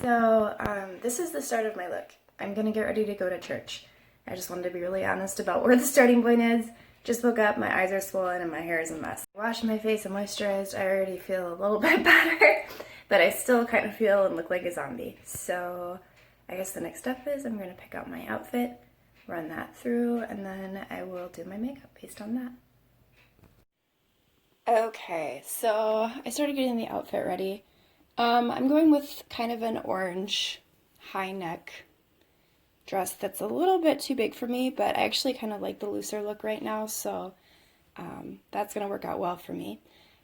This is the start of my look. I'm gonna get ready to go to church. I just wanted to be really honest about where the starting point is. Just woke up, my eyes are swollen, and my hair is a mess. Washed my face and moisturized, I already feel a little bit better, but I still kind of feel and look like a zombie. So I guess the next step is I'm gonna pick out my outfit, run that through, and then I will do my makeup based on that. Okay, so I started getting the outfit ready. I'm going with kind of an orange high neck dress that's a little bit too big for me, but I actually kind of like the looser look right now, so that's going to work out well for me.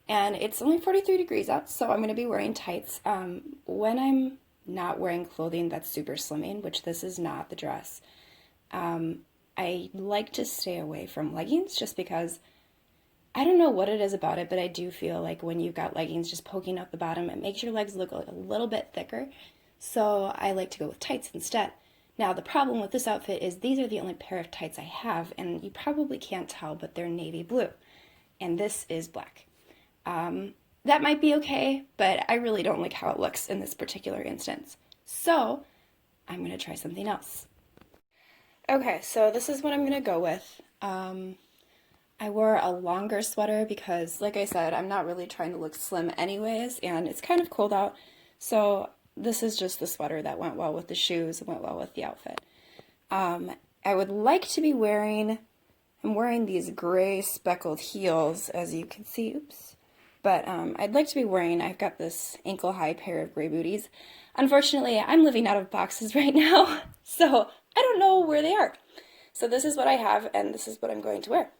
And it's only 43 degrees out, so I'm going to be wearing tights. When I'm not wearing clothing that's super slimming, which this is not the dress, I like to stay away from leggings just because I don't know what it is about it, but I do feel like when you've got leggings just poking out the bottom, it makes your legs look a little bit thicker. So I like to go with tights instead. Now, the problem with this outfit is these are the only pair of tights I have, and you probably can't tell, but they're navy blue. And this is black. That might be okay, but I really don't like how it looks in this particular instance. So I'm going to try something else. Okay, so this is what I'm going to go with. I wore a longer sweater because, like I said, I'm not really trying to look slim anyways, and it's kind of cold out, so this is just the sweater that went well with the shoes and went well with the outfit. I would like to be I'm wearing these gray speckled heels, as you can see, oops, but I'd like to be I've got this ankle-high pair of gray booties. Unfortunately, I'm living out of boxes right now, so I don't know where they are. So this is what I have, and this is what I'm going to wear.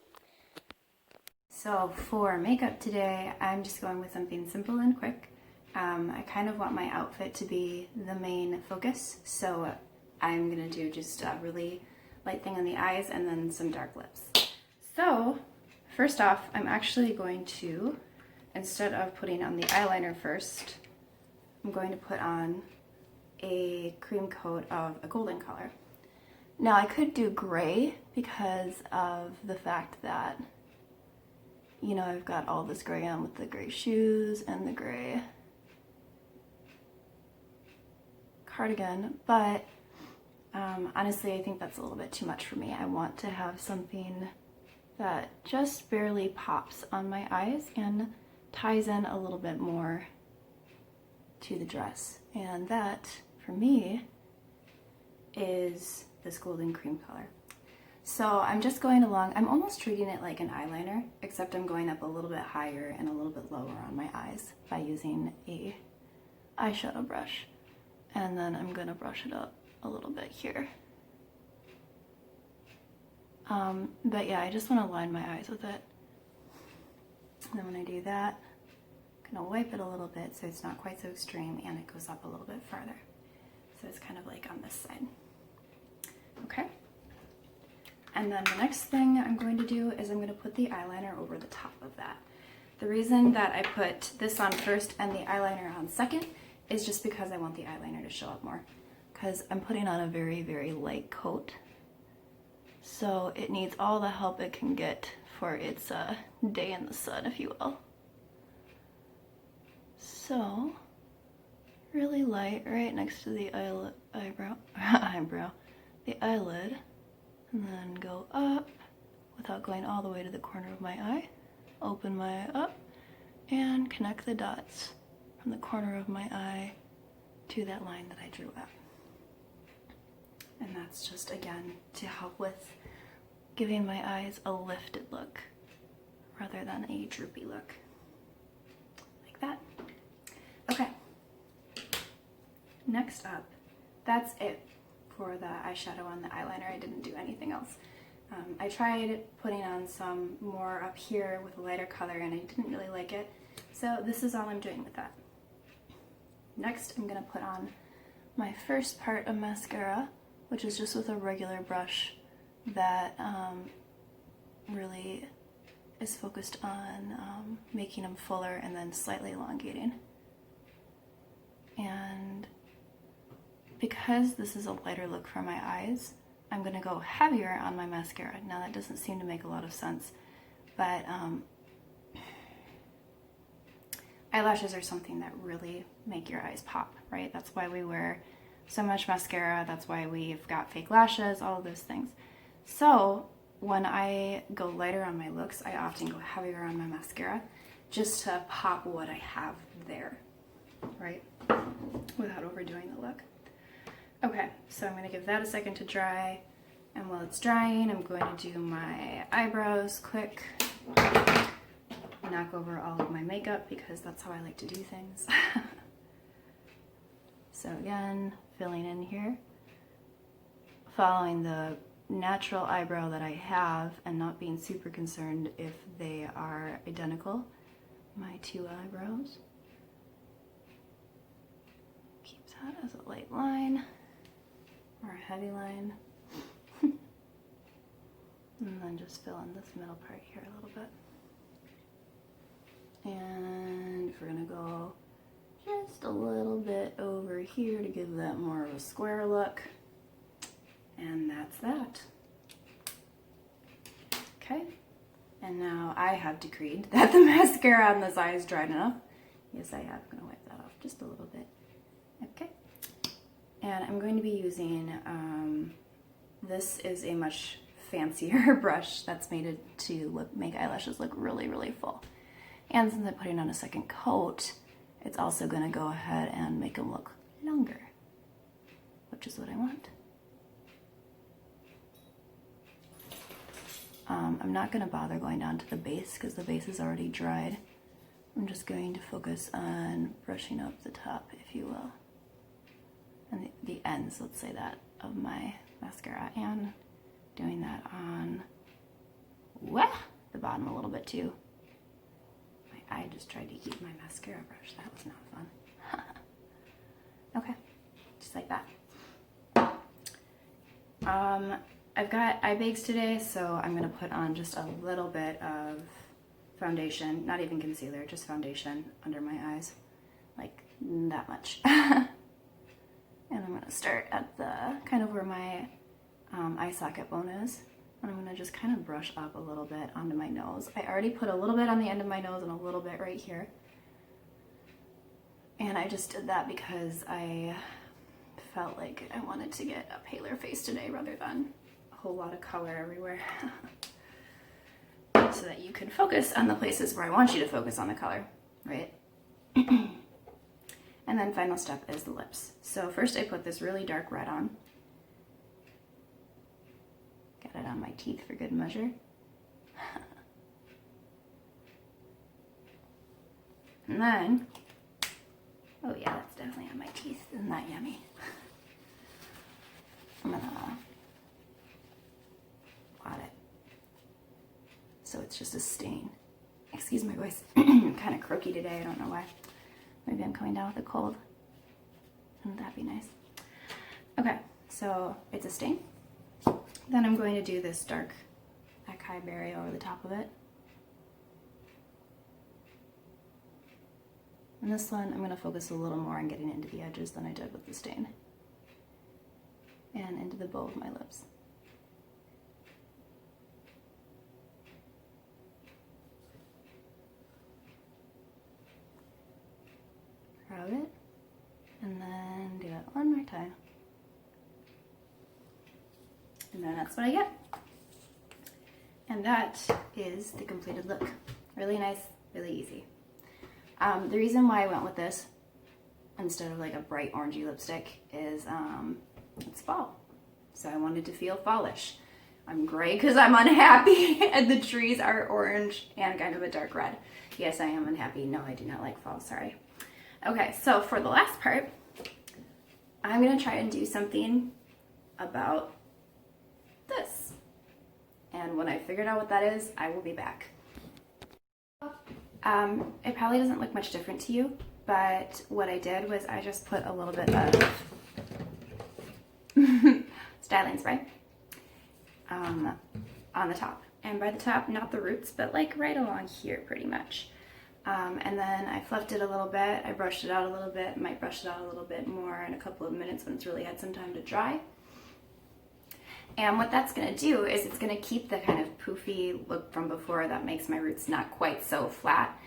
So for makeup today, I'm just going with something simple and quick. I kind of want my outfit to be the main focus, so I'm gonna do just a really light thing on the eyes and then some dark lips. So first off, I'm actually going to, instead of putting on the eyeliner first, I'm going to put on a cream coat of a golden color. Now I could do gray because of the fact that I've got all this gray on with the gray shoes and the gray cardigan, but honestly, I think that's a little bit too much for me. I want to have something that just barely pops on my eyes and ties in a little bit more to the dress. And that, for me, is this golden cream color. So I'm just going along, I'm almost treating it like an eyeliner, except I'm going up a little bit higher and a little bit lower on my eyes by using a eyeshadow brush. And then I'm gonna brush it up a little bit here. But yeah, I just wanna line my eyes with it. And then when I do that, I'm gonna wipe it a little bit so it's not quite so extreme and it goes up a little bit farther. So it's kind of like on this side. Okay? And then the next thing I'm going to do is I'm going to put the eyeliner over the top of that. The reason that I put this on first and the eyeliner on second is just because I want the eyeliner to show up more. Because I'm putting on a very, very light coat. So it needs all the help it can get for its day in the sun, if you will. So, really light right next to the eyebrow, the eyelid. And then go up without going all the way to the corner of my eye. Open my eye up and connect the dots from the corner of my eye to that line that I drew up. And that's just, again, to help with giving my eyes a lifted look rather than a droopy look. Like that. Okay. Next up, that's it for the eyeshadow and the eyeliner. I didn't do anything else. I tried putting on some more up here with a lighter color and I didn't really like it. So this is all I'm doing with that. Next, I'm gonna put on my first part of mascara, which is just with a regular brush that really is focused on making them fuller and then slightly elongating. And because this is a lighter look for my eyes, I'm going to go heavier on my mascara. Now that doesn't seem to make a lot of sense, but eyelashes are something that really make your eyes pop, right? That's why we wear so much mascara. That's why we've got fake lashes, all of those things. So when I go lighter on my looks, I often go heavier on my mascara just to pop what I have there, right? Without overdoing the look. Okay, so I'm gonna give that a second to dry. And while it's drying, I'm going to do my eyebrows quick. Knock over all of my makeup because that's how I like to do things. So again, filling in here. Following the natural eyebrow that I have and not being super concerned if they are identical. My two eyebrows. Keep that as a light line or a heavy line. And then just fill in this middle part here a little bit. And we're gonna go just a little bit over here to give that more of a square look. And that's that. Okay. And now I have decreed that the mascara on this eye is dried enough. Yes, I have. I'm gonna wipe that off just a little bit. Okay. And I'm going to be using, this is a much fancier brush that's made it to make eyelashes look really, really full. And since I'm putting on a second coat, it's also going to go ahead and make them look longer, which is what I want. I'm not going to bother going down to the base because the base is already dried. I'm just going to focus on brushing up the top, if you will, and the ends, let's say that, of my mascara, and doing that on the bottom a little bit too. My eye just tried to eat my mascara brush. That was not fun. Okay, just like that. I've got eye bags today, so I'm gonna put on just a little bit of foundation, not even concealer, just foundation under my eyes, like that much. And I'm gonna start at the kind of where my eye socket bone is, and I'm gonna just kind of brush up a little bit onto my nose. I already put a little bit on the end of my nose and a little bit right here. And I just did that because I felt like I wanted to get a paler face today rather than a whole lot of color everywhere. So that you can focus on the places where I want you to focus on the color, right? And then final step is the lips. So first I put this really dark red on. Get it on my teeth for good measure. And then, oh yeah, that's definitely on my teeth. Isn't that yummy? I'm gonna blot it. So it's just a stain. Excuse my voice. I'm kind of croaky today. I don't know why. Maybe I'm coming down with a cold. Wouldn't that be nice? Okay, so it's a stain. Then I'm going to do this dark acai berry over the top of it. And this one, I'm going to focus a little more on getting into the edges than I did with the stain. And into the bow of my lips. Rub it, and then do it one more time. And then that's what I get. And that is the completed look. Really nice, really easy. The reason why I went with this instead of like a bright orangey lipstick is it's fall. So I wanted to feel fallish. I'm gray because I'm unhappy and the trees are orange and kind of a dark red. Yes, I am unhappy. No, I do not like fall, sorry. Okay, so for the last part, I'm gonna try and do something about this. And when I figured out what that is, I will be back. It probably doesn't look much different to you, but what I did was I just put a little bit of styling spray on the top. And by the top, not the roots, but like right along here pretty much. And then I fluffed it a little bit, I brushed it out a little bit, might brush it out a little bit more in a couple of minutes when it's really had some time to dry. And what that's going to do is it's going to keep the kind of poofy look from before that makes my roots not quite so flat.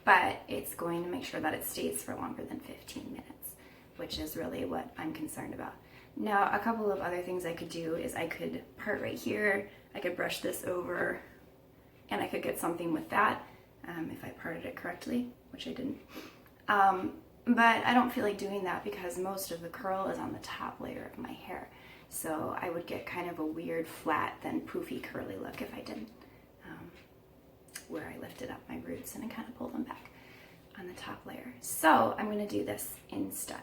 but it's going to make sure that it stays for longer than 15 minutes, which is really what I'm concerned about. Now, a couple of other things I could do is I could part right here, I could brush this over, and I could get something with that if I parted it correctly, which I didn't. But I don't feel like doing that because most of the curl is on the top layer of my hair. So I would get kind of a weird flat, then poofy curly look if I did where I lifted up my roots and I kind of pulled them back on the top layer. So I'm going to do this instead.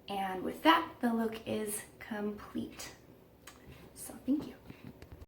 And with that, the look is complete. So thank you.